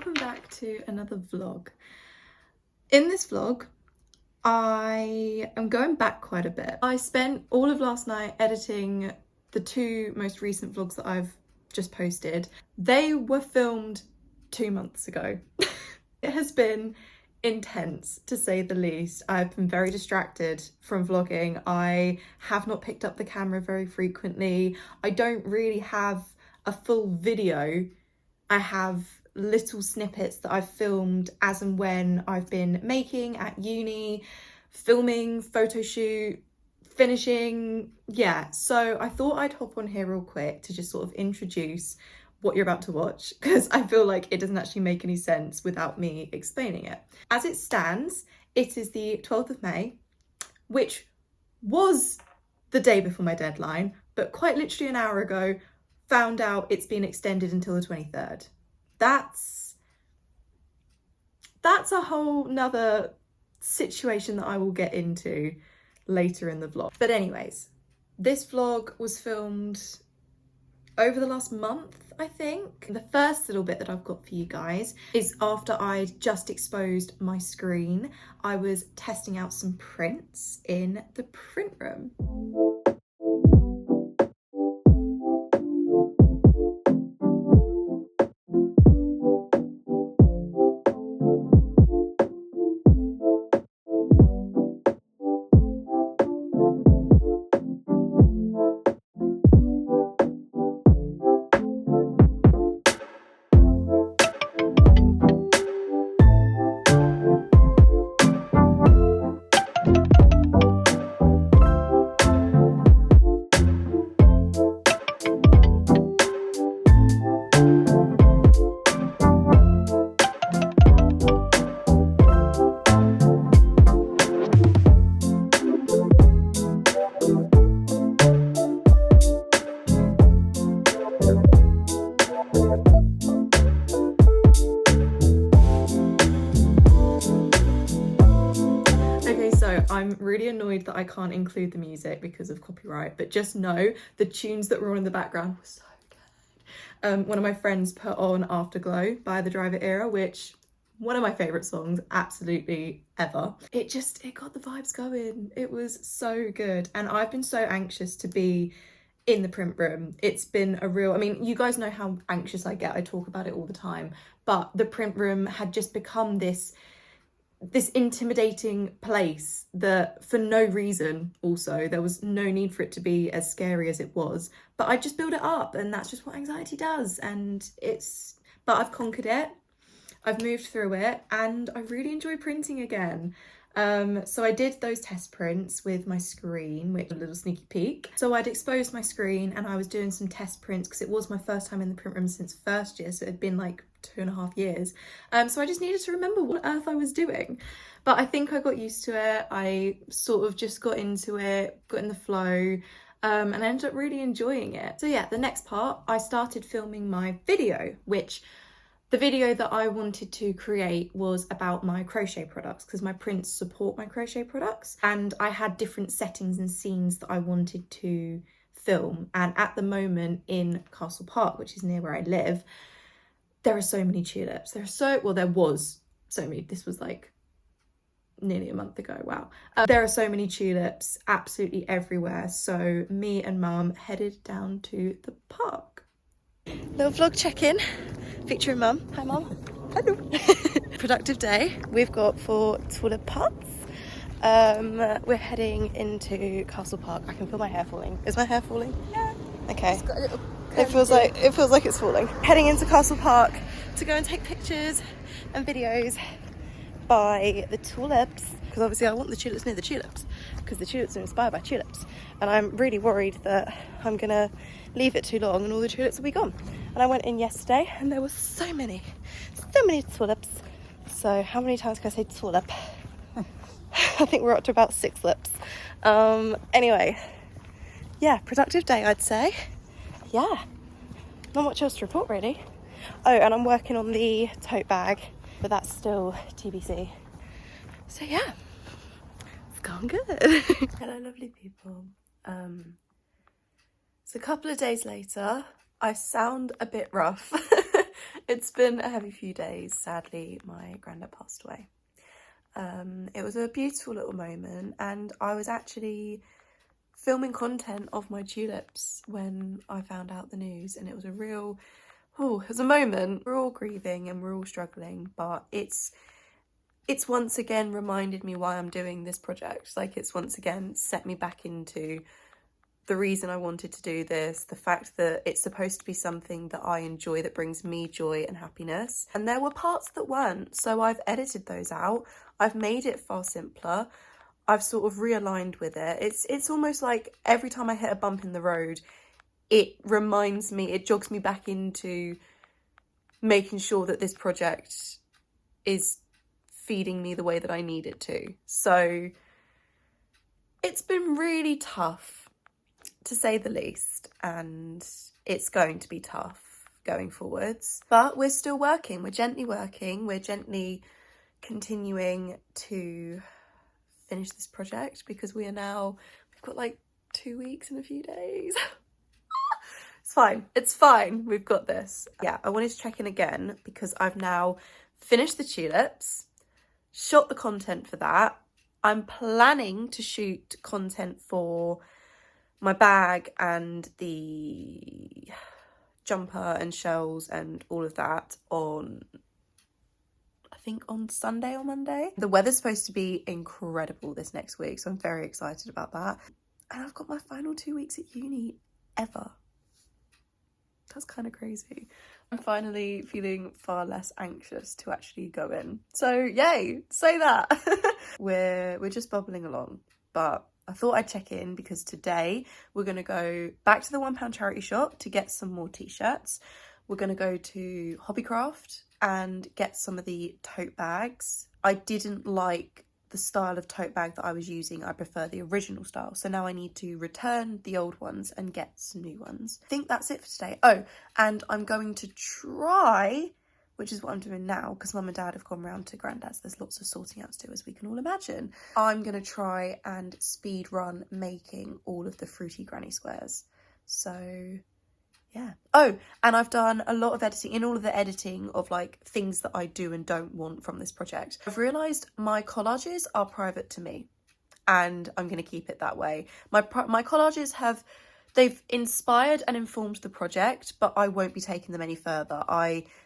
welcome back to another vlog. In this vlog, I am going back quite a bit. I spent all of last night editing the two most recent vlogs that I've just posted. They were filmed 2 months ago. It has been intense, to say the least. I've been very distracted from vlogging. I have not picked up the camera very frequently. I don't really have a full video. I have little snippets that I've filmed as and when I've been making at uni, filming, photo shoot, finishing, yeah. So I thought I'd hop on here real quick to just sort of introduce what you're about to watch, because I feel like it doesn't actually make any sense without me explaining it. As it stands, it is the 12th of May, which was the day before my deadline, but quite literally an hour ago, found out it's been extended until the 23rd. That's a whole nother situation that I will get into later in the vlog. But anyways, this vlog was filmed over the last month, I think. The first little bit that I've got for you guys is after I'd just exposed my screen. I was testing out some prints in the print room. I'm really annoyed that I can't include the music because of copyright, but just know the tunes that were on in the background were so good. One of my friends put on Afterglow by The Driver Era, which one of my favourite songs absolutely ever. It got the vibes going. It was so good. And I've been so anxious to be in the print room. It's been a real, I mean, you guys know how anxious I get. I talk about it all the time, but the print room had just become this intimidating place that for no reason, also there was no need for it to be as scary as it was, but I just build it up, and that's just what anxiety does. And but I've conquered it, I've moved through it, and I really enjoy printing again. So I did those test prints with my screen, which was a little sneaky peek. So I'd exposed my screen and I was doing some test prints because it was my first time in the print room since first year, so it had been like 2.5 years. So I just needed to remember what on earth I was doing. But I think I got used to it. I sort of just got into it, got in the flow, and I ended up really enjoying it. So yeah, the next part, I started filming my video, which the video that I wanted to create was about my crochet products, because my prints support my crochet products, and I had different settings and scenes that I wanted to film. And at the moment in Castle Park, which is near where I live, there are so many tulips. There was so many. This was like nearly a month ago. Wow. There are so many tulips absolutely everywhere. So me and Mum headed down to the park. Little vlog check-in featuring Mum. Hi Mum. Hello. Productive day. We've got 4 tulip pots. We're heading into Castle Park. I can feel my hair falling. Is my hair falling? Yeah. Okay. It feels like it's falling. Heading into Castle Park to go and take pictures and videos by the tulips, because obviously I want the tulips near the tulips, because the tulips are inspired by tulips, and I'm really worried that I'm gonna leave it too long and all the tulips will be gone. And I went in yesterday and there were so many tulips. So how many times can I say tulip? I think we're up to about 6 lips. Anyway, yeah, productive day, I'd say. Yeah, not much else to report really. Oh, and I'm working on the tote bag, but that's still TBC. So yeah, it's gone good. Hello lovely people. So a couple of days later, I sound a bit rough. It's been a heavy few days. Sadly, my granddad passed away. It was a beautiful little moment, and I was actually filming content of my tulips when I found out the news, and it was a real, it was a moment. We're all grieving and we're all struggling, but it's once again reminded me why I'm doing this project. Like, it's once again set me back into the reason I wanted to do this, the fact that it's supposed to be something that I enjoy, that brings me joy and happiness. And there were parts that weren't, so I've edited those out. I've made it far simpler. I've sort of realigned with it. It's almost like every time I hit a bump in the road, it reminds me, it jogs me back into making sure that this project is feeding me the way that I need it to. So it's been really tough, to say the least, and it's going to be tough going forwards. But we're still working. We're gently working. We're gently continuing to finish this project, because we've got like 2 weeks and a few days. It's fine, we've got this. Yeah, I wanted to check in again because I've now finished the tulips, shot the content for that. I'm planning to shoot content for my bag and the jumper and shells and all of that on, I think, on Sunday or Monday. The weather's supposed to be incredible this next week, so I'm very excited about that. And I've got my final 2 weeks at uni ever. That's kind of crazy. I'm finally feeling far less anxious to actually go in. So yay, say that. We're just bubbling along, but I thought I'd check in because today we're going to go back to the £1 charity shop to get some more t-shirts. We're going to go to Hobbycraft and get some of the tote bags. I didn't like the style of tote bag that I was using. I prefer the original style. So now I need to return the old ones and get some new ones. I think that's it for today. Oh, and I'm going to try, which is what I'm doing now, because Mum and Dad have gone round to Granddad's. There's lots of sorting out to do, as we can all imagine. I'm going to try and speed run making all of the fruity granny squares. So yeah. Oh, and I've done a lot of editing, in all of the editing of like things that I do and don't want from this project. I've realised my collages are private to me, and I'm going to keep it that way. My collages they've inspired and informed the project, but I won't be taking them any further.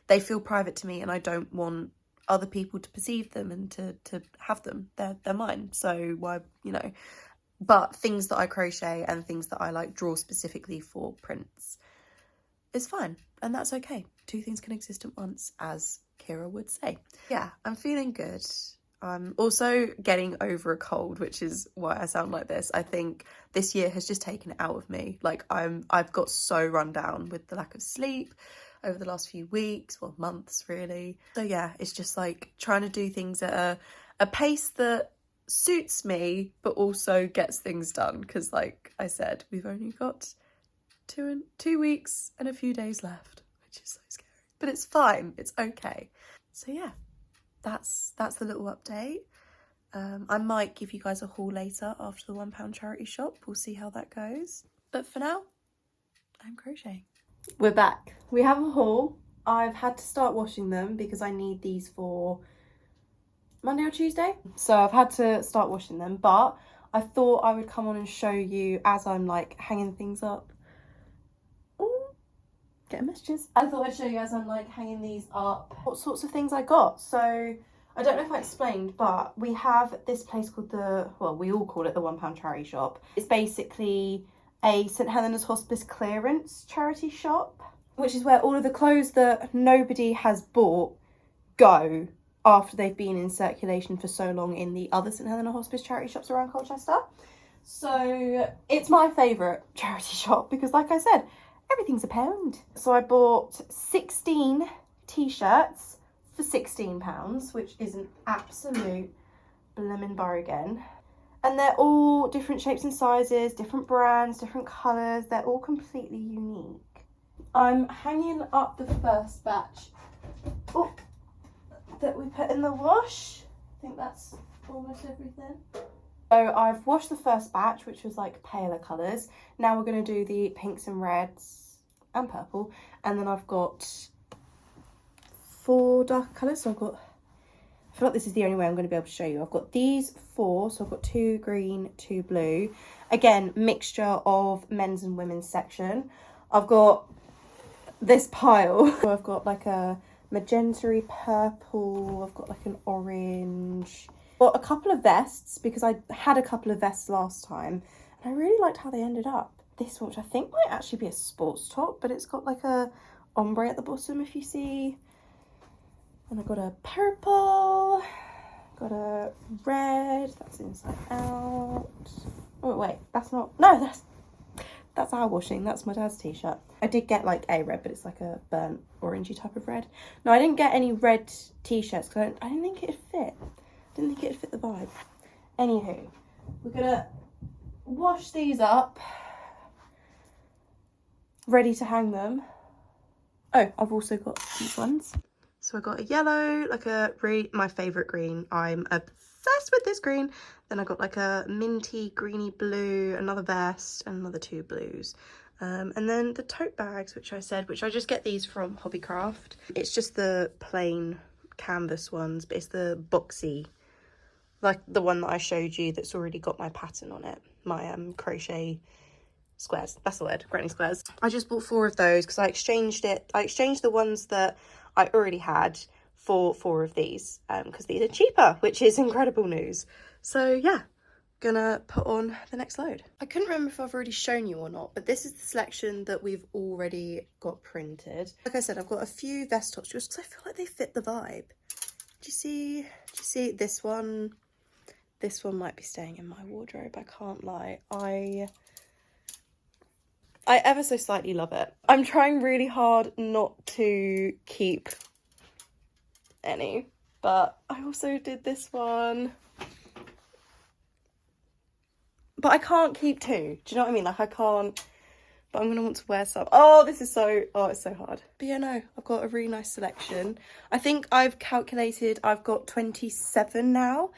They feel private to me, and I don't want other people to perceive them and to have them. They're mine. So why, but things that I crochet and things that I like draw specifically for prints is fine, and that's okay. Two things can exist at once, as Kira would say. Yeah, I'm feeling good. I'm also getting over a cold, which is why I sound like this. I think this year has just taken it out of me. Like, I've got so run down with the lack of sleep over the last few weeks, well, months really. So yeah, it's just like trying to do things at a pace that suits me, but also gets things done. Because like I said, we've only got 2 weeks and a few days left, which is so scary, but it's fine, it's okay. So yeah, that's the little update. I might give you guys a haul later after the £1 charity shop. We'll see how that goes, but for now I'm crocheting. We're back. We have a haul. I've had to start washing them because I need these for Monday or Tuesday, so I've had to start washing them, but I thought I would come on and show you as I'm like hanging things up. Getting messages. I thought I'd show you as I'm like hanging these up what sorts of things I got. So I don't know if I explained, but we have this place called we all call it the £1 charity shop. It's basically a St Helena's Hospice clearance charity shop, which is where all of the clothes that nobody has bought go after they've been in circulation for so long in the other St Helena Hospice charity shops around Colchester. So it's my favourite charity shop because, like I said, everything's £1. So I bought 16 t-shirts for £16, which is an absolute blimmin' bargain. And they're all different shapes and sizes, different brands, different colours. They're all completely unique. I'm hanging up the first batch that we put in the wash. I think that's almost everything. So I've washed the first batch, which was like paler colours. Now we're going to do the pinks and reds and purple. And then I've got 4 darker colours. So I've got, I feel like this is the only way I'm going to be able to show you. I've got these 4, so I've got 2 green, 2 blue. Again, mixture of men's and women's section. I've got this pile. So I've got like a magenta purple, I've got like an orange. Got a couple of vests because I had a couple of vests last time and I really liked how they ended up. This one, which I think might actually be a sports top, but it's got like a ombre at the bottom if you see. And I've got a purple, got a red, that's inside out. Oh wait, that's not, no, that's our washing, that's my dad's t-shirt. I did get like a red, but it's like a burnt orangey type of red. No, I didn't get any red t-shirts because I didn't think it'd fit. Didn't think it'd fit the vibe. Anywho, we're gonna wash these up, ready to hang them. Oh, I've also got these ones. So I got a yellow, like a my favourite green. I'm obsessed with this green. Then I got like a minty greeny blue, another vest, and another 2 blues. And then the tote bags, which I just get these from Hobbycraft. It's just the plain canvas ones, but it's the boxy, like the one that I showed you that's already got my pattern on it. My crochet squares, that's the word, granny squares. I just bought 4 of those because I exchanged the ones that I already had for 4 of these because these are cheaper, which is incredible news. So yeah, gonna put on the next load. I couldn't remember if I've already shown you or not, but this is the selection that we've already got printed. Like I said, I've got a few vest tops just because I feel like they fit the vibe. Do you see this one? This one might be staying in my wardrobe, I can't lie. I ever so slightly love it. I'm trying really hard not to keep any, but I also did this one. But I can't keep 2. Do you know what I mean? Like I can't, but I'm gonna want to wear some. Oh, this is so, oh, it's so hard. But yeah, no, I've got a really nice selection. I think I've calculated I've got 27 now,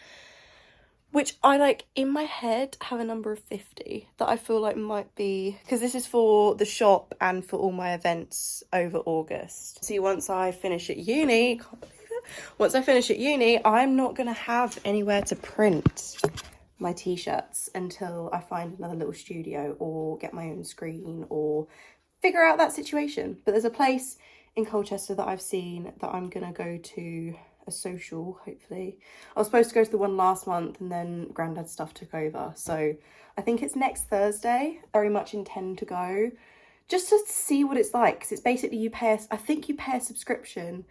which I like in my head have a number of 50 that I feel like might be, because this is for the shop and for all my events over August. See, once I finish at uni, can't believe it, once I finish at uni, I'm not gonna have anywhere to print my t-shirts until I find another little studio or get my own screen or figure out that situation. But there's a place in Colchester that I've seen that I'm gonna go to, a social, hopefully. I was supposed to go to the one last month and then Grandad's stuff took over, so I think it's next Thursday. Very much intend to go just to see what it's like, because it's basically I think you pay a subscription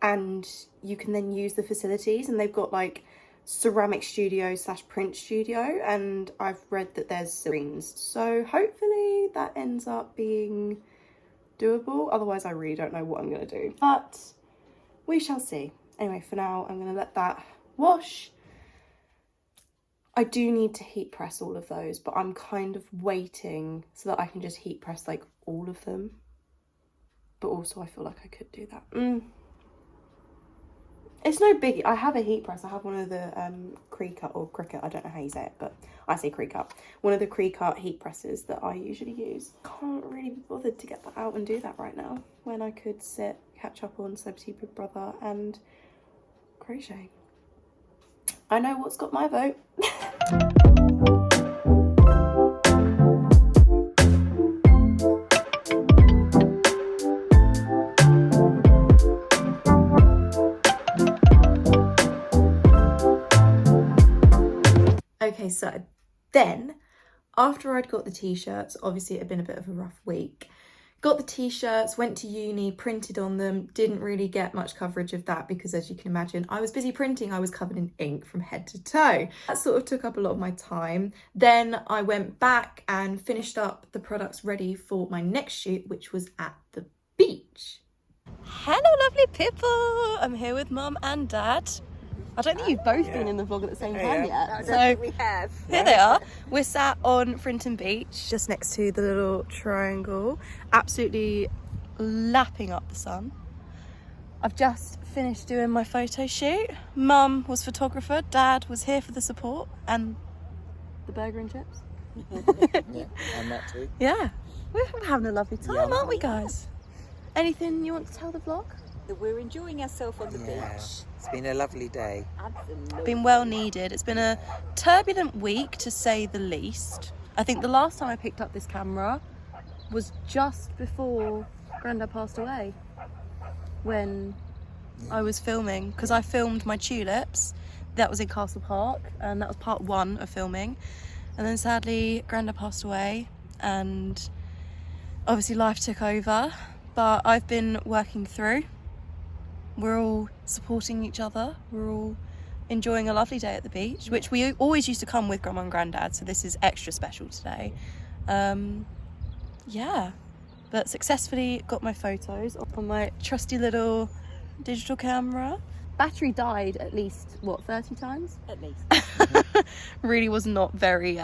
and you can then use the facilities, and they've got like ceramic studio / print studio, and I've read that there's screens, so hopefully that ends up being doable. Otherwise I really don't know what I'm gonna do, but we shall see. Anyway, for now I'm gonna let that wash. I do need to heat press all of those, but I'm kind of waiting so that I can just heat press like all of them, but also I feel like I could do that. It's no biggie. I have a heat press. I have one of the Cricut or Cricut, I don't know how you say it, but I say Cricut. One of the Cricut heat presses that I usually use. Can't really be bothered to get that out and do that right now when I could sit, catch up on Celebrity Big Brother and crochet. I know what's got my vote. Okay, so then after I'd got the t-shirts, obviously it had been a bit of a rough week. Got the t-shirts, went to uni, printed on them, didn't really get much coverage of that because, as you can imagine, I was busy printing. I was covered in ink from head to toe. That sort of took up a lot of my time. Then I went back and finished up the products ready for my next shoot, which was at the beach. Hello, lovely people. I'm here with Mum and Dad. I don't think you've both been in the vlog at the same time yet. So we have. Here they are. We're sat on Frinton Beach, just next to the little triangle, absolutely lapping up the sun. I've just finished doing my photo shoot. Mum was photographer, Dad was here for the support and the burger and chips. Yeah, and that too. Yeah, we're having a lovely time, aren't we, guys? Anything you want to tell the vlog? that we're enjoying ourselves on the Yeah. beach. It's been a lovely day. Absolutely. Been well needed. It's been a turbulent week, to say the least. I think the last time I picked up this camera was just before Grandad passed away, when I was filming, because I filmed my tulips. That was in Castle Park, and that was part 1 of filming. And then sadly Grandad passed away, and obviously life took over, but I've been working through. We're all supporting each other. We're all enjoying a lovely day at the beach, which we always used to come with Grandma and Grandad, so this is extra special today. Yeah, but successfully got my photos up on my trusty little digital camera. Battery died at least, what, 30 times? At least. Really was not very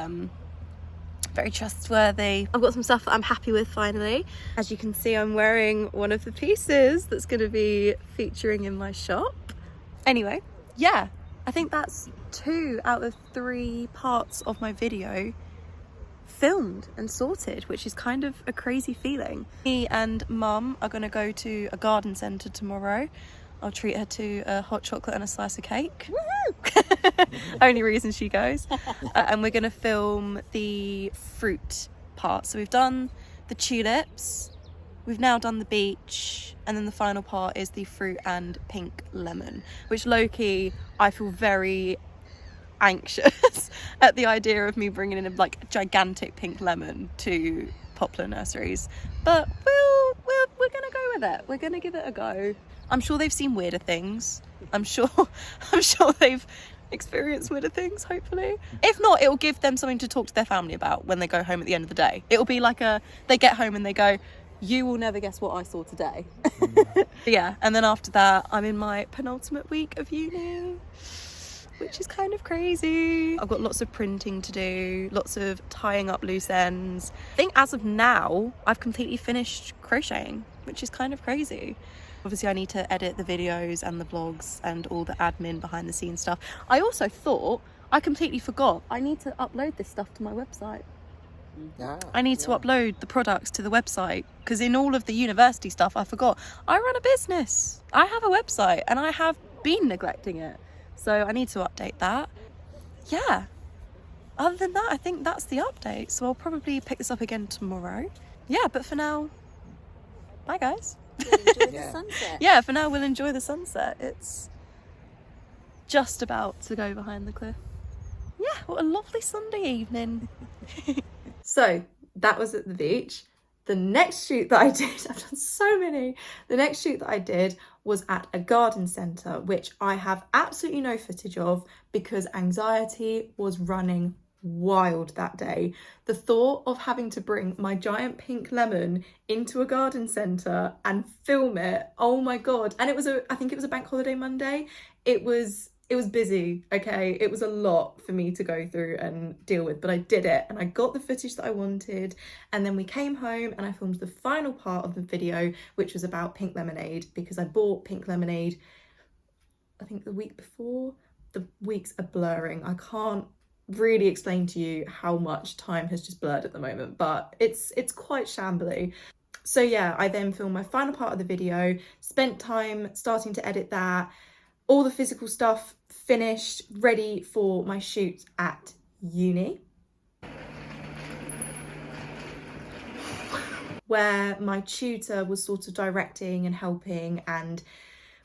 very trustworthy. I've got some stuff that I'm happy with finally. As you can see, I'm wearing one of the pieces that's going to be featuring in my shop. Anyway, yeah, I think that's 2 out of 3 parts of my video filmed and sorted, which is kind of a crazy feeling. Me and Mum are going to go to a garden centre tomorrow. I'll treat her to a hot chocolate and a slice of cake. Woohoo! Only reason she goes. And we're going to film the fruit part. So we've done the tulips, we've now done the beach, and then the final part is the fruit and pink lemon, which low-key I feel very anxious at the idea of me bringing in a like gigantic pink lemon to Poplar Nurseries, but we're gonna go with it. We're gonna give it a go. I'm sure they've seen weirder things. I'm sure they've experienced weirder things, hopefully. If not, it'll give them something to talk to their family about when they go home at the end of the day. It'll be like they get home and they go, you will never guess what I saw today. Yeah, and then after that, I'm in my penultimate week of uni, which is kind of crazy. I've got lots of printing to do, lots of tying up loose ends. I think as of now, I've completely finished crocheting, which is kind of crazy. Obviously, I need to edit the videos and the vlogs and all the admin behind the scenes stuff. I also thought, I completely forgot, I need to upload this stuff to my website. I need to upload the products to the website, because in all of the university stuff, I forgot. I run a business. I have a website and I have been neglecting it. So I need to update that. Yeah. Other than that, I think that's the update. So I'll probably pick this up again tomorrow. Yeah, but for now, bye guys. Enjoy the sunset. Yeah, for now we'll enjoy the sunset. It's just about to go behind the cliff. Yeah, what a lovely Sunday evening. So that was at the beach. The next shoot that I did, I've done so many. The next shoot that I did was at a garden centre, which I have absolutely no footage of because anxiety was running wild that day. The thought of having to bring my giant pink lemon into a garden centre and film it, oh my God. And I think it was a bank holiday Monday. It was busy, okay? It was a lot for me to go through and deal with, but I did it and I got the footage that I wanted. And then we came home and I filmed the final part of the video, which was about pink lemonade, because I bought pink lemonade, I think the week before. The weeks are blurring. I can't really explain to you how much time has just blurred at the moment, but it's quite shambly. So yeah, I then filmed my final part of the video, spent time starting to edit that, all the physical stuff finished, ready for my shoot at uni, where my tutor was sort of directing and helping, and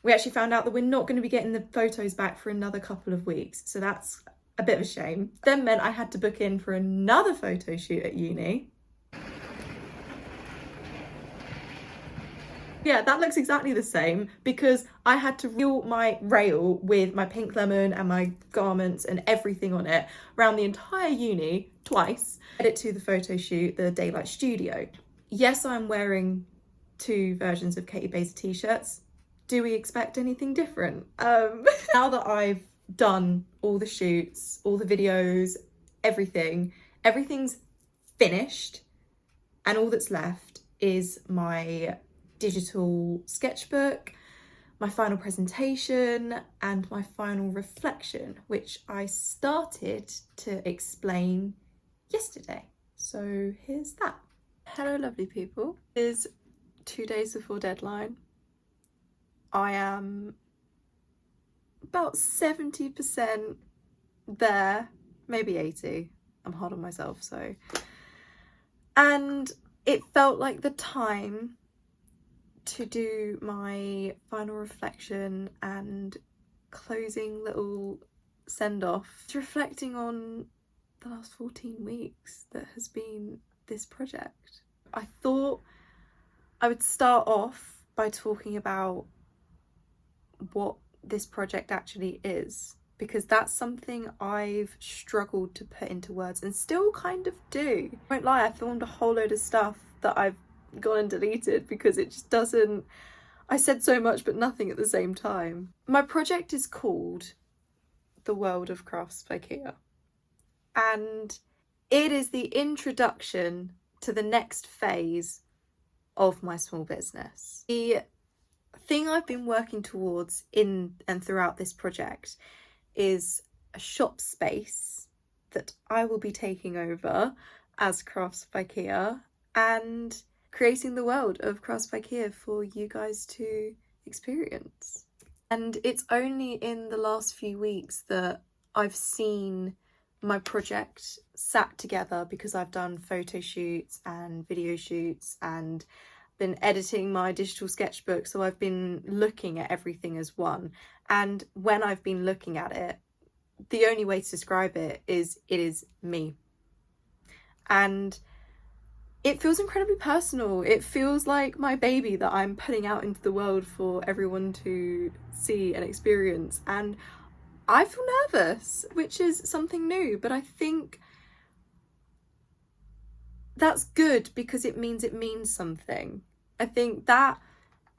we actually found out that we're not going to be getting the photos back for another couple of weeks, so that's a bit of a shame. Then meant I had to book in for another photo shoot at uni. Yeah, that looks exactly the same because I had to reel my rail with my pink lemon and my garments and everything on it around the entire uni twice. Edit to the photo shoot, the Daylight Studio. Yes, I'm wearing 2 versions of Katie Baser t-shirts. Do we expect anything different? Now that I've done all the shoots, all the videos, everything's finished, and all that's left is my digital sketchbook, my final presentation, and my final reflection, which I started to explain yesterday. So here's that. Hello lovely people. It is 2 days before deadline. I am about 70% there, maybe 80. I'm hard on myself, so. And it felt like the time to do my final reflection and closing little send off, reflecting on the last 14 weeks that has been this project. I thought I would start off by talking about what this project actually is, because that's something I've struggled to put into words and still kind of do. I won't lie, I filmed a whole load of stuff that I've gone and deleted because it just doesn't, I said so much but nothing at the same time. My project is called The World of Crafts by Kia, and it is the introduction to the next phase of my small business. The thing I've been working towards in and throughout this project is a shop space that I will be taking over as Crafts by Kia and creating the world of Crafts by Kia for you guys to experience. And it's only in the last few weeks that I've seen my project sat together, because I've done photo shoots and video shoots and been editing my digital sketchbook, so I've been looking at everything as one. And when I've been looking at it, the only way to describe it is me. And it feels incredibly personal. It feels like my baby that I'm putting out into the world for everyone to see and experience. And I feel nervous, which is something new, but I think that's good because it means something. I think that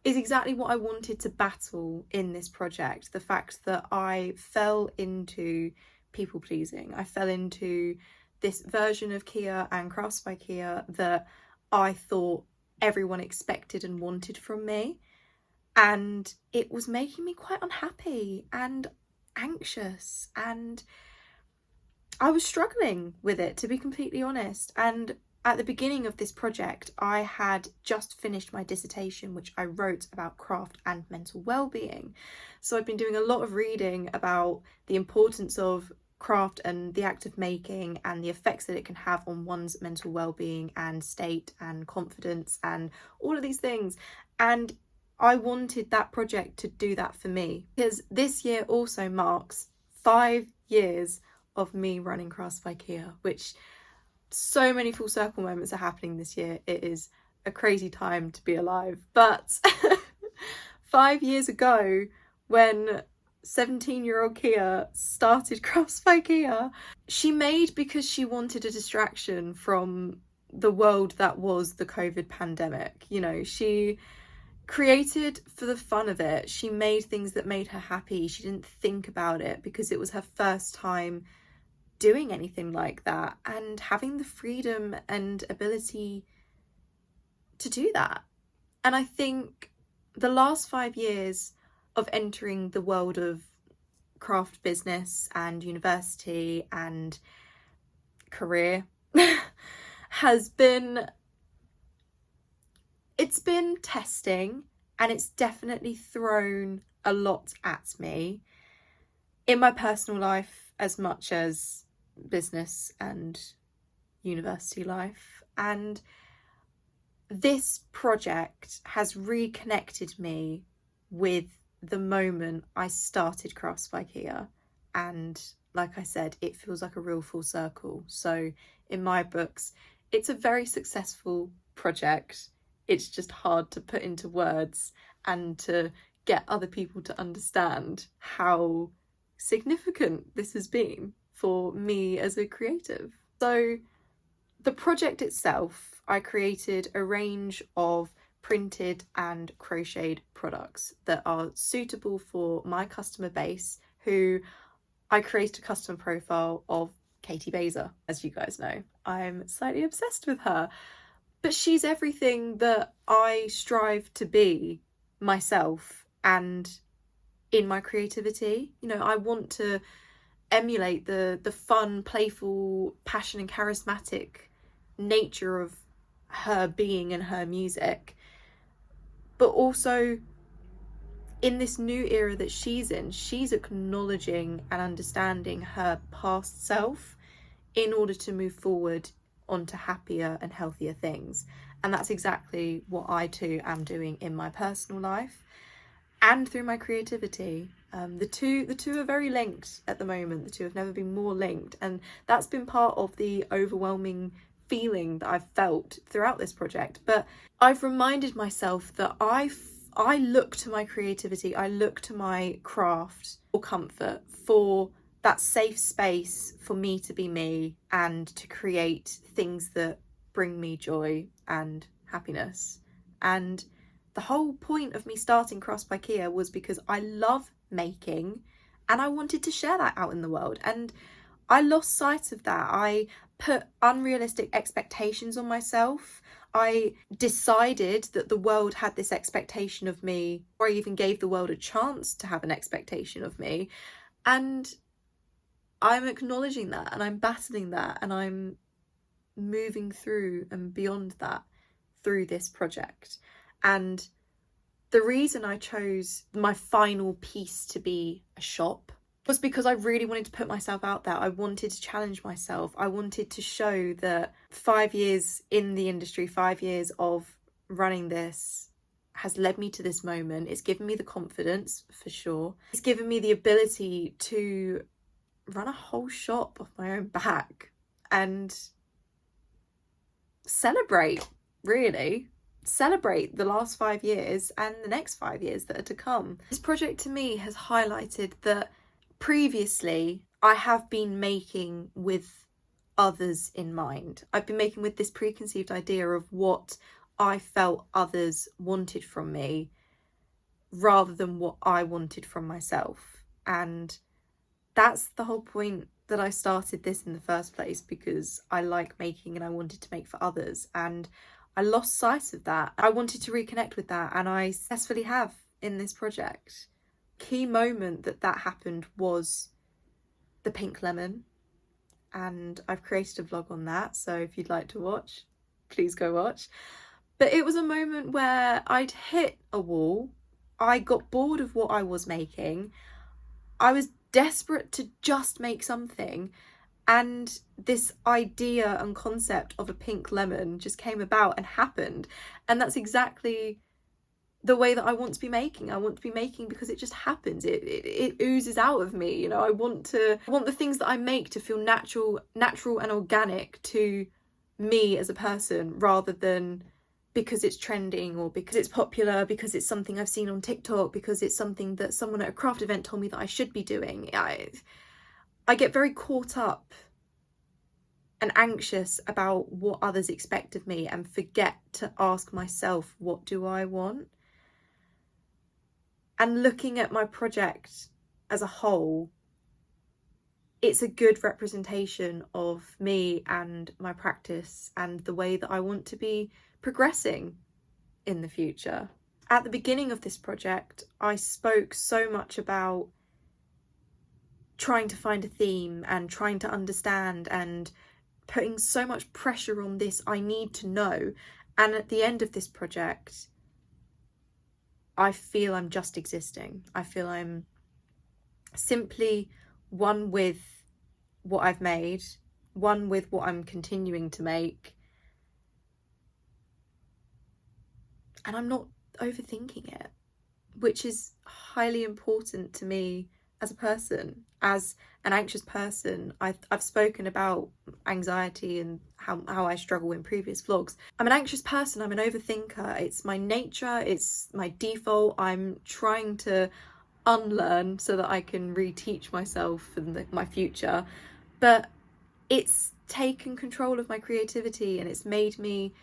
is exactly what I wanted to battle in this project. The fact that I fell into people pleasing. I fell into this version of Kia and Crafts by Kia that I thought everyone expected and wanted from me. And it was making me quite unhappy and anxious, and I was struggling with it, to be completely honest. And at the beginning of this project, I had just finished my dissertation, which I wrote about craft and mental well-being. So I've been doing a lot of reading about the importance of craft and the act of making and the effects that it can have on one's mental well-being and state and confidence and all of these things. And I wanted that project to do that for me, because this year also marks 5 years of me running Crafts by Kia, which so many full circle moments are happening this year. It is a crazy time to be alive. But 5 years ago, when 17-year-old Kia started Crafts by Kia, she made because she wanted a distraction from the world that was the COVID pandemic. You know, she created for the fun of it. She made things that made her happy. She didn't think about it because it was her first time doing anything like that and having the freedom and ability to do that. And I think the last 5 years of entering the world of craft business and university and career has been, it's been testing, and it's definitely thrown a lot at me in my personal life as much as business and university life. And this project has reconnected me with the moment I started Crafts by Kia, and like I said, it feels like a real full circle. So in my books, it's a very successful project. It's just hard to put into words and to get other people to understand how significant this has been for me as a creative. So the project itself, I created a range of printed and crocheted products that are suitable for my customer base, who I created a custom profile of Katie Baser. As you guys know, I'm slightly obsessed with her, but she's everything that I strive to be myself and in my creativity. You know, I want to emulate the fun, playful, passion and charismatic nature of her being and her music, but also in this new era that she's in, she's acknowledging and understanding her past self in order to move forward onto happier and healthier things. And that's exactly what I too am doing in my personal life and through my creativity. The two are very linked at the moment. The two have never been more linked, and that's been part of the overwhelming feeling that I've felt throughout this project. But I've reminded myself that I look to my creativity, I look to my craft for comfort, for that safe space for me to be me and to create things that bring me joy and happiness. And the whole point of me starting Crossed by Kia was because I love making and I wanted to share that out in the world. And I lost sight of that. I put unrealistic expectations on myself. I decided that the world had this expectation of me, or I even gave the world a chance to have an expectation of me. And I'm acknowledging that, and I'm battling that, and I'm moving through and beyond that through this project. And the reason I chose my final piece to be a shop was because I really wanted to put myself out there. I wanted to challenge myself. I wanted to show that 5 years in the industry, 5 years of running this has led me to this moment. It's given me the confidence, for sure. It's given me the ability to run a whole shop off my own back and celebrate, really. Celebrate the last 5 years and the next 5 years that are to come. This project to me has highlighted that previously I have been making with others in mind. I've been making with this preconceived idea of what I felt others wanted from me rather than what I wanted from myself. And that's the whole point that I started this in the first place, because I like making and I wanted to make for others, and I lost sight of that. I wanted to reconnect with that, and I successfully have in this project. Key moment that happened was the pink lemon, and I've created a vlog on that, so if you'd like to watch, please go watch. But it was a moment where I'd hit a wall. I got bored of what I was making. I was desperate to just make something, and this idea and concept of a pink lemon just came about and happened. And that's exactly the way that I want to be making. I want to be making because it just happens. It oozes out of me, you know. I want the things that I make to feel natural and organic to me as a person, rather than because it's trending or because it's popular, because it's something I've seen on TikTok, because it's something that someone at a craft event told me that I should be doing. I get very caught up and anxious about what others expect of me and forget to ask myself, what do I want? And looking at my project as a whole, it's a good representation of me and my practice and the way that I want to be progressing in the future. At the beginning of this project, I spoke so much about trying to find a theme and trying to understand and putting so much pressure on this I need to know. And at the end of this project, I feel I'm just existing. I feel I'm simply one with what I've made, one with what I'm continuing to make. And I'm not overthinking it, which is highly important to me as a person, as an anxious person. I've spoken about anxiety and how I struggle in previous vlogs. I'm an anxious person, I'm an overthinker. It's my nature, it's my default. I'm trying to unlearn so that I can reteach myself for my future. But it's taken control of my creativity and it's made me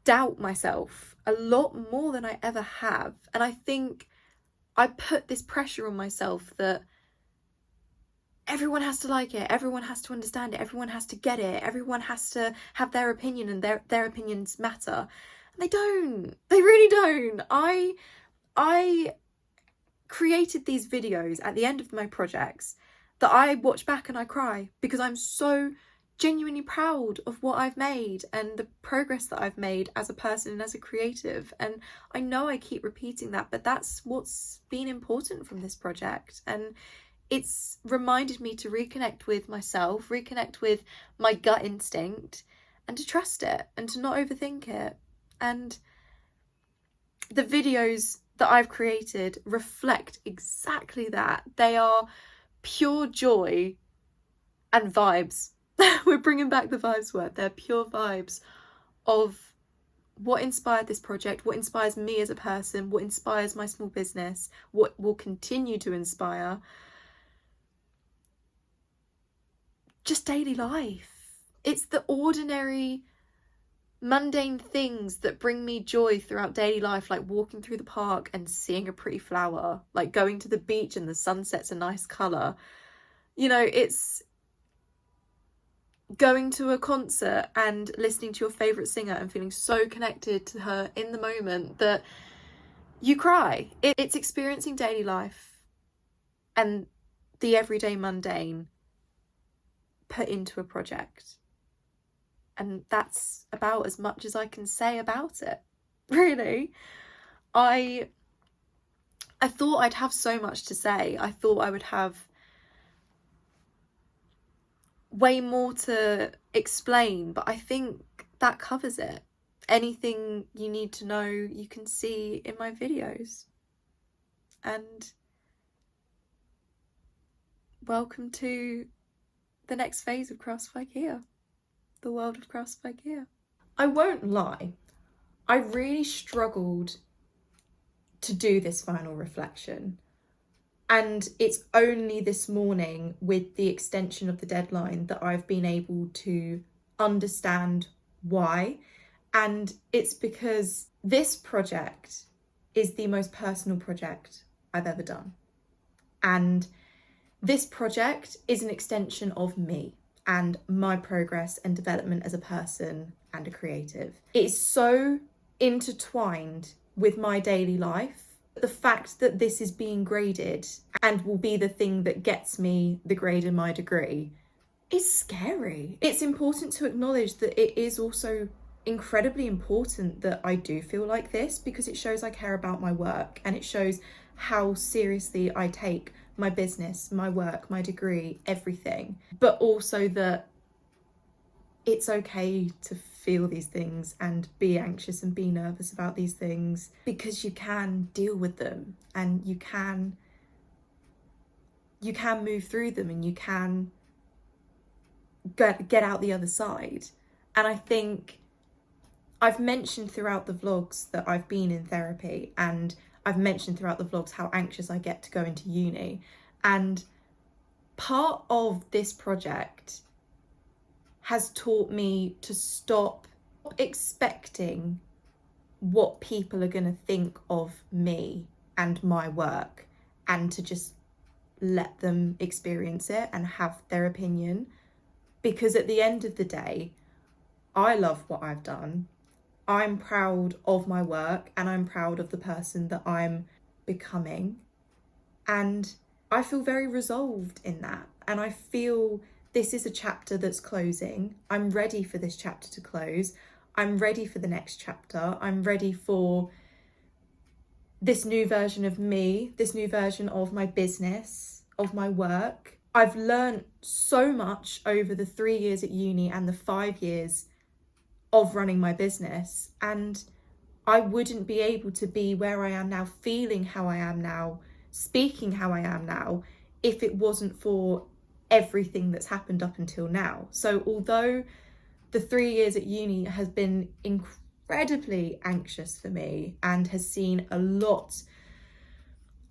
doubt myself a lot more than I ever have. And I think I put this pressure on myself that everyone has to like it, everyone has to understand it, everyone has to get it, everyone has to have their opinion and their opinions matter. And they don't. They really don't. I created these videos at the end of my projects that I watch back and I cry because I'm so genuinely proud of what I've made and the progress that I've made as a person and as a creative. And I know I keep repeating that, but that's what's been important from this project. And it's reminded me to reconnect with myself, reconnect with my gut instinct, and to trust it and to not overthink it. And the videos that I've created reflect exactly that. They are pure joy and vibes. We're bringing back the vibes word. They're pure vibes of what inspired this project, what inspires me as a person, what inspires my small business, what will continue to inspire just daily life. It's the ordinary, mundane things that bring me joy throughout daily life, like walking through the park and seeing a pretty flower, like going to the beach and the sunset's a nice colour. You know, it's going to a concert and listening to your favourite singer and feeling so connected to her in the moment that you cry. It's experiencing daily life and the everyday mundane put into a project. And that's about as much as I can say about it, really. I thought I'd have so much to say. I thought I would have way more to explain, but I think that covers it. Anything you need to know, you can see in my videos. And welcome to the next phase of Crafts of IKEA. The world of Crafts of IKEA. I won't lie, I really struggled to do this final reflection, and it's only this morning, with the extension of the deadline, that I've been able to understand why. And it's because this project is the most personal project I've ever done, and this project is an extension of me and my progress and development as a person and a creative. It is so intertwined with my daily life. The fact that this is being graded and will be the thing that gets me the grade in my degree is scary. It's important to acknowledge that it is also incredibly important that I do feel like this, because it shows I care about my work and it shows how seriously I take my business, my work, my degree, everything. But also that it's okay to feel these things and be anxious and be nervous about these things, because you can deal with them and you can move through them and you can get out the other side. And I think I've mentioned throughout the vlogs that I've been in therapy, and I've mentioned throughout the vlogs how anxious I get to go into uni. And part of this project has taught me to stop expecting what people are going to think of me and my work, and to just let them experience it and have their opinion. Because at the end of the day, I love what I've done. I'm proud of my work and I'm proud of the person that I'm becoming. And I feel very resolved in that. And I feel this is a chapter that's closing. I'm ready for this chapter to close. I'm ready for the next chapter. I'm ready for this new version of me, this new version of my business, of my work. I've learned so much over the 3 years at uni and the 5 years of running my business, and I wouldn't be able to be where I am now, feeling how I am now, speaking how I am now, if it wasn't for everything that's happened up until now. So although the 3 years at uni has been incredibly anxious for me and has seen a lot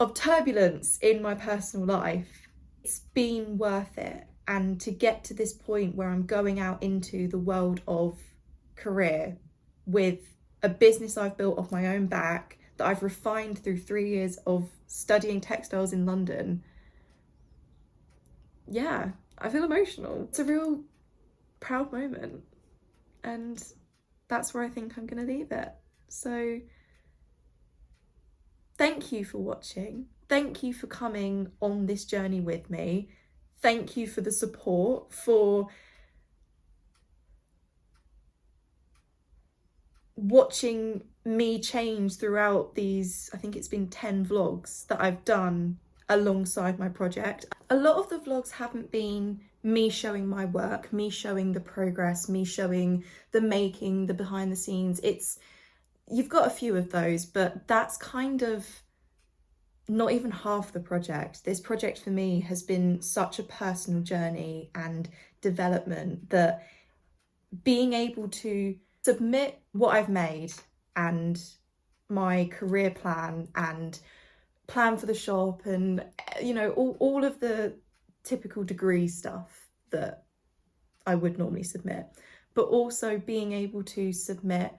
of turbulence in my personal life, it's been worth it. And to get to this point where I'm going out into the world of career with a business I've built off my own back, that I've refined through 3 years of studying textiles in London, yeah, I feel emotional. It's a real proud moment, and that's where I think I'm gonna leave it. So thank you for watching. Thank you for coming on this journey with me. Thank you for the support, for watching me change throughout these, I think it's been 10 vlogs that I've done alongside my project. A lot of the vlogs haven't been me showing my work, me showing the progress, me showing the making, the behind the scenes. You've got a few of those, but that's kind of not even half the project. This project for me has been such a personal journey and development that being able to submit what I've made and my career plan and plan for the shop and, you know, all of the typical degree stuff that I would normally submit, but also being able to submit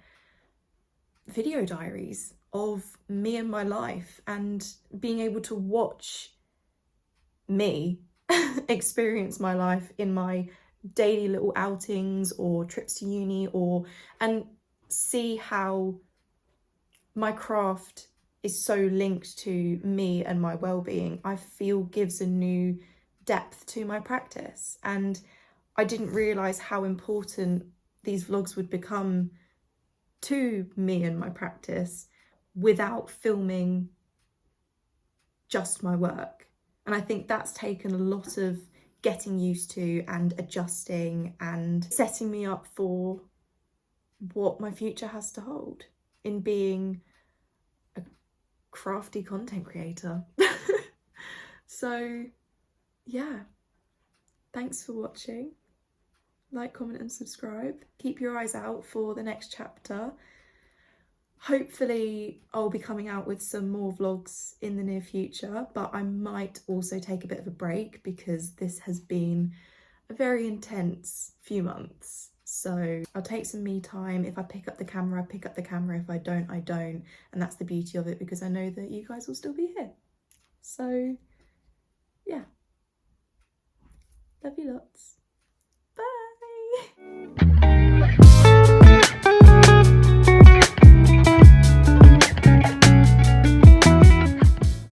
video diaries of me and my life and being able to watch me experience my life in my daily little outings or trips to uni, and see how my craft is so linked to me and my well-being, I feel gives a new depth to my practice. And I didn't realise how important these vlogs would become to me and my practice without filming just my work. And I think that's taken a lot of getting used to and adjusting and setting me up for what my future has to hold in being a crafty content creator. So yeah, thanks for watching. Like, comment and subscribe. Keep your eyes out for the next chapter. Hopefully I'll be coming out with some more vlogs in the near future, but I might also take a bit of a break because this has been a very intense few months. So I'll take some me time. If I pick up the camera, I pick up the camera. If I don't, I don't. And that's the beauty of it, because I know that you guys will still be here. So yeah, love you lots.